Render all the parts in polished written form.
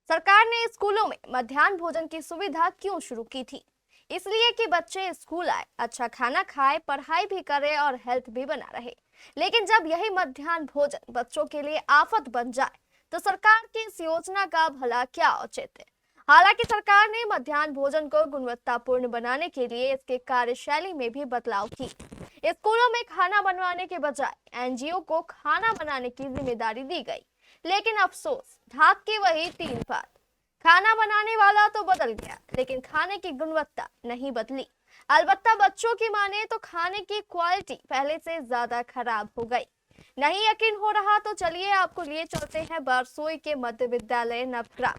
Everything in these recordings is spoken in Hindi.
सरकार ने स्कूलों में मध्याह्न भोजन की सुविधा क्यों शुरू की थी? इसलिए कि बच्चे स्कूल आए, अच्छा खाना खाए, पढ़ाई भी करे और हेल्थ भी बना रहे। लेकिन जब यही मध्याह्न भोजन बच्चों के लिए आफत बन जाए, तो सरकार की इस योजना का भला क्या औचित्य? हालांकि सरकार ने मध्याह्न भोजन को गुणवत्तापूर्ण बनाने के लिए इसके कार्यशैली में भी बदलाव की। स्कूलों में खाना बनवाने के बजाय एनजीओ को खाना बनाने की जिम्मेदारी दी गई। लेकिन अफसोस, ढाक की वही तीन बात। खाना बनाने वाला तो बदल गया, लेकिन खाने की गुणवत्ता नहीं बदली। अलबत्ता बच्चों की माने तो खाने की क्वालिटी पहले से ज्यादा खराब हो गई। नहीं यकीन हो रहा तो चलिए आपको लिए चलते हैं बारसोई के मध्य विद्यालय नवग्राम।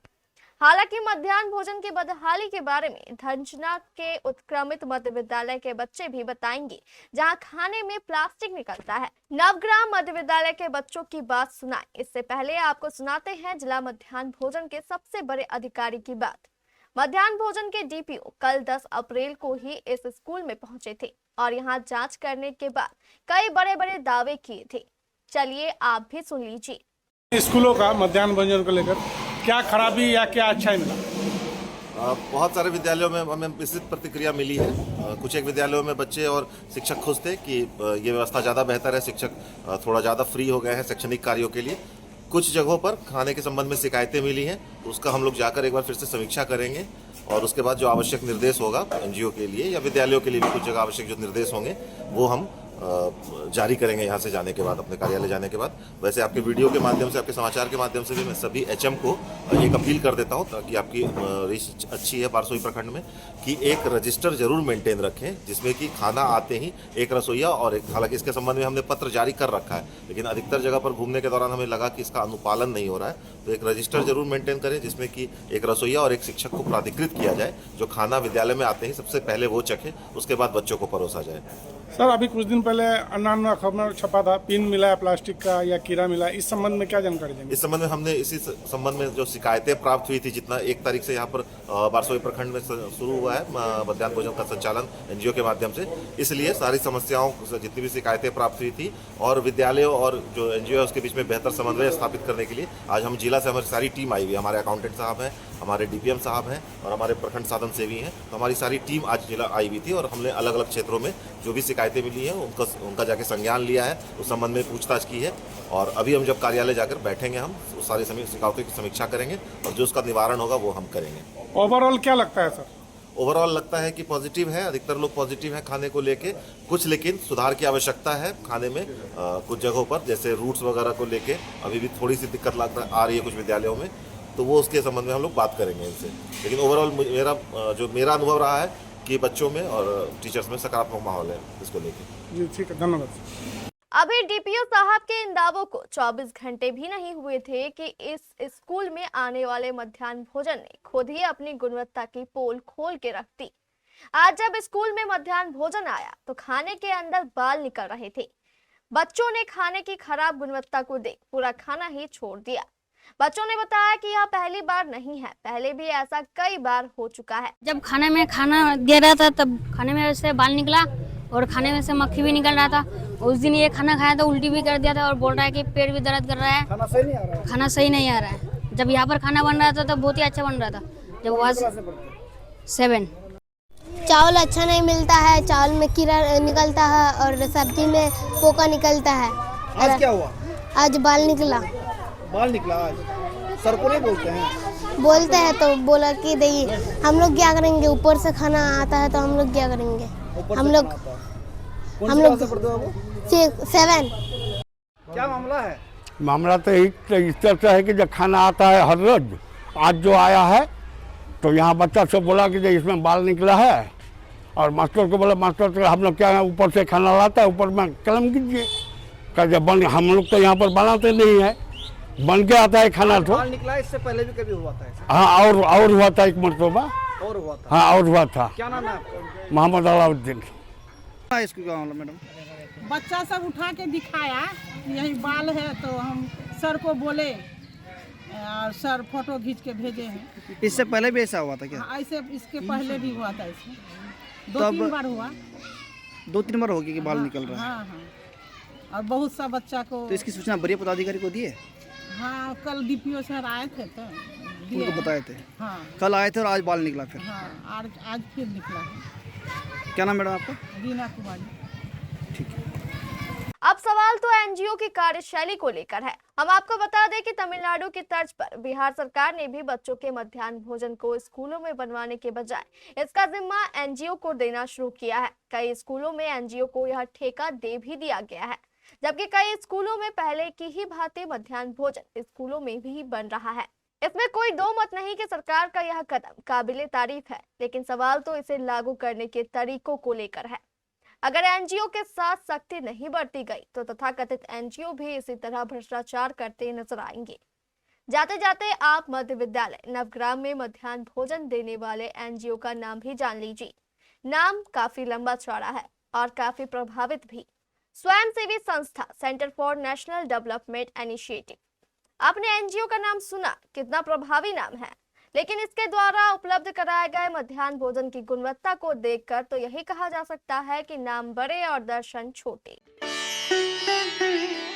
हालांकि मध्याह्न भोजन की बदहाली के बारे में धनचना के उत्क्रमित मध्य विद्यालय के बच्चे भी बताएंगे, जहां खाने में प्लास्टिक निकलता है। नवग्राम मध्य विद्यालय के बच्चों की बात सुनाएं, इससे पहले आपको सुनाते हैं जिला मध्याह्न भोजन के सबसे बड़े अधिकारी की बात। मध्याह्न भोजन के डीपीओ कल 10 अप्रैल को ही इस स्कूल में पहुंचे थे और यहां जांच करने के बाद कई बड़े बड़े दावे किए थे। चलिए आप भी सुन लीजिए। स्कूलों का मध्याह्न भोजन को लेकर क्या खराबी या क्या अच्छाई मिला? बहुत सारे विद्यालयों में हमें विस्तृत प्रतिक्रिया मिली है। कुछ एक विद्यालयों में बच्चे और शिक्षक खुश थे कि ये व्यवस्था ज़्यादा बेहतर है, शिक्षक थोड़ा ज़्यादा फ्री हो गए हैं शैक्षणिक कार्यों के लिए। कुछ जगहों पर खाने के संबंध में शिकायतें मिली हैं, तो उसका हम लोग जाकर एक बार फिर से समीक्षा करेंगे और उसके बाद जो आवश्यक निर्देश होगा एनजीओ के लिए या विद्यालयों के लिए भी कुछ जगह आवश्यक जो निर्देश होंगे वो हम जारी करेंगे यहाँ से जाने के बाद, अपने कार्यालय जाने के बाद। वैसे आपके वीडियो के माध्यम से, आपके समाचार के माध्यम से भी मैं सभी एचएम को एक अपील कर देता हूँ ताकि आपकी रीच अच्छी है बारसोई प्रखंड में, कि एक रजिस्टर जरूर मेंटेन रखें जिसमें कि खाना आते ही एक रसोईया और एक, हालांकि इसके संबंध में हमने पत्र जारी कर रखा है, लेकिन अधिकतर जगह पर घूमने के दौरान हमें लगा कि इसका अनुपालन नहीं हो रहा है। तो एक रजिस्टर जरूर मेंटेन करें जिसमें कि एक रसोईया और एक शिक्षक को प्राधिकृत किया जाए, जो खाना विद्यालय में आते ही सबसे पहले वो चखे, उसके बाद बच्चों को परोसा जाए। सर, अभी कुछ दिन पहले अन्ना खबर छपा था, पिन मिला है प्लास्टिक का या कीड़ा मिला, इस संबंध में क्या जानकारी देंगे? इस संबंध में हमने इसी संबंध में जो शिकायतें प्राप्त हुई थी, जितना 1 तारीख से यहाँ पर बारसोई प्रखंड में शुरू हुआ है मध्याह्न भोजन का संचालन एनजीओ के माध्यम से, इसलिए सारी समस्याओं जितनी भी शिकायतें प्राप्त हुई थी और विद्यालयों और जो एनजीओ है उसके बीच में बेहतर समन्वय स्थापित करने के लिए आज हम जिला से हमारी सारी टीम आई हुई है। हमारे अकाउंटेंट साहब हैं, हमारे डीपीएम साहब हैं और हमारे प्रखंड साधन सेवी हैं। तो हमारी सारी टीम आज जिला आई हुई थी और हमने अलग अलग क्षेत्रों में जो भी शिकायतें मिली हैं उनका जाके संज्ञान लिया है, उस संबंध में पूछताछ की है और अभी हम जब कार्यालय जाकर बैठेंगे हम उस सारी शिकायतों की समीक्षा करेंगे और जो उसका निवारण होगा वो हम करेंगे। ओवरऑल क्या लगता है सर? ओवरऑल लगता है कि पॉजिटिव है, अधिकतर लोग पॉजिटिव हैं खाने को लेके। कुछ लेकिन सुधार की आवश्यकता है खाने में, कुछ जगहों पर जैसे रूट्स वगैरह को लेके अभी भी थोड़ी सी दिक्कत आ रही है कुछ विद्यालयों में, तो वो उसके संबंध में हम लोग बात करेंगे इनसे। लेकिन ओवरऑल मेरा अनुभव रहा है कि बच्चों में और टीचर्स में सकारात्मक माहौल है इसको लेके। जी ठीक है, धन्यवाद। अभी डीपीओ साहब के इन दावों को 24 घंटे भी नहीं हुए थे कि इस स्कूल में आने वाले मध्याह्न भोजन ने खुद ही अपनी गुणवत्ता की पोल खोल के रख दी। आज जब स्कूल में मध्याह्न भोजन आया तो खाने के अंदर बाल निकल रहे थे। बच्चों ने खाने की खराब गुणवत्ता को देख पूरा खाना ही छोड़ दिया। बच्चों ने बताया कि यह पहली बार नहीं है, पहले भी ऐसा कई बार हो चुका है। जब खाने में खाना दे रहा था तब खाने में से बाल निकला और खाने में से मक्खी भी निकल रहा था। उस दिन ये खाना खाया तो उल्टी भी कर दिया था और बोल रहा है कि पेट भी दर्द कर रहा है, खाना सही नहीं आ रहा है। जब यहाँ पर खाना बन रहा था तब बहुत ही अच्छा बन रहा था। जब वहाँ 7 चावल अच्छा नहीं मिलता है, चावल में कीड़ा निकलता है और सब्जी में पोका निकलता है। आज क्या हुआ? आज बाल निकला आज। सर को नहीं बोलते हैं तो बोला कि देखिए हम लोग क्या करेंगे, ऊपर से खाना आता है तो हम लोग क्या करेंगे। हम लोग 7। क्या मामला है? मामला तो इस तरह से है कि जब खाना आता है हर रोज, आज जो आया है तो यहाँ बच्चा से बोला कि इसमें बाल निकला है और मास्टर को बोला, मास्टर तो हम लोग क्या ऊपर से खाना लाता है, ऊपर में कलम कीजिए। क्या बन, हम लोग तो यहाँ पर बनाते नहीं है, बन के आता है खाना। तो बाल निकला, इससे पहले भी कभी हुआ था ऐसा? हाँ, और हुआ था एक मरतबा। और हुआ था? हाँ, और हुआ था। क्या नाम है आपका? मोहम्मद अलाउद्दीन। इसको क्या मामला मैडम? बच्चा सब उठा के दिखाया यही बाल है, तो हम सर को बोले और सर फोटो खींच के भेजे हैं। इससे पहले भी ऐसा हुआ था क्या? ऐसे इसके पहले भी हुआ था, इसमें 2-3 बार हुआ। 2-3 बार होगी कि बाल निकल रहा है? हाँ हाँ, और बहुत सा बच्चा को। तो इसकी सूचना वरीय पदाधिकारी को दी है? हाँ, कल डीपीओ सर आए थे तो दिए उनको हैं। बताए थे? हाँ कल आए थे और आज बाल निकला फिर। हाँ आज फिर निकला है। क्या नाम मैडम आपका? दीना कुमारी। अब सवाल तो एनजीओ की कार्यशैली को लेकर है। हम आपको बता दें कि तमिलनाडु की तर्ज पर बिहार सरकार ने भी बच्चों के मध्याह्न भोजन को स्कूलों में बनवाने के बजाय इसका जिम्मा एनजीओ को देना शुरू किया है। कई स्कूलों में एनजीओ को यह ठेका दे भी दिया गया है, जबकि कई स्कूलों में पहले की ही भांति मध्याह्न भोजन स्कूलों में भी बन रहा है। इसमें कोई दो मत नहीं कि सरकार का यह कदम काबिले तारीफ है, लेकिन सवाल तो इसे लागू करने के तरीकों को लेकर है। अगर एनजीओ के साथ सख्ती नहीं बरती गई तो तथाकथित एनजीओ भी इसी तरह भ्रष्टाचार करते नजर आएंगे। जाते जाते आप मध्य विद्यालय नवग्राम में मध्याह्न भोजन देने वाले एनजीओ का नाम भी जान लीजिए। नाम काफी लंबा चौड़ा है और काफी प्रभावित भी। स्वयंसेवी संस्था centre for national development initiative. आपने एनजीओ का नाम सुना, कितना प्रभावी नाम है, लेकिन इसके द्वारा उपलब्ध कराए गए मध्याह्न भोजन की गुणवत्ता को देखकर तो यही कहा जा सकता है कि नाम बड़े और दर्शन छोटे।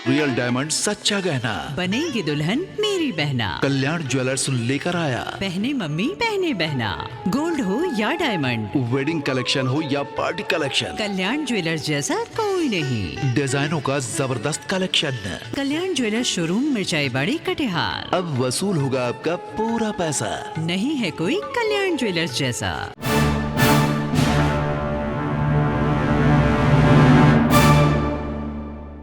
रियल डायमंड सच्चा गहना बनेगी दुल्हन मेरी बहना। कल्याण ज्वेलर्स लेकर आया। पहने मम्मी पहने बहना, गोल्ड हो या डायमंड, वेडिंग कलेक्शन हो या पार्टी कलेक्शन, कल्याण ज्वेलर्स जैसा कोई नहीं। डिजाइनों का जबरदस्त कलेक्शन। कल्याण ज्वेलर्स शोरूम मिर्चाई बाड़ी कटिहार। अब वसूल होगा आपका पूरा पैसा। नहीं है कोई कल्याण ज्वेलर्स जैसा।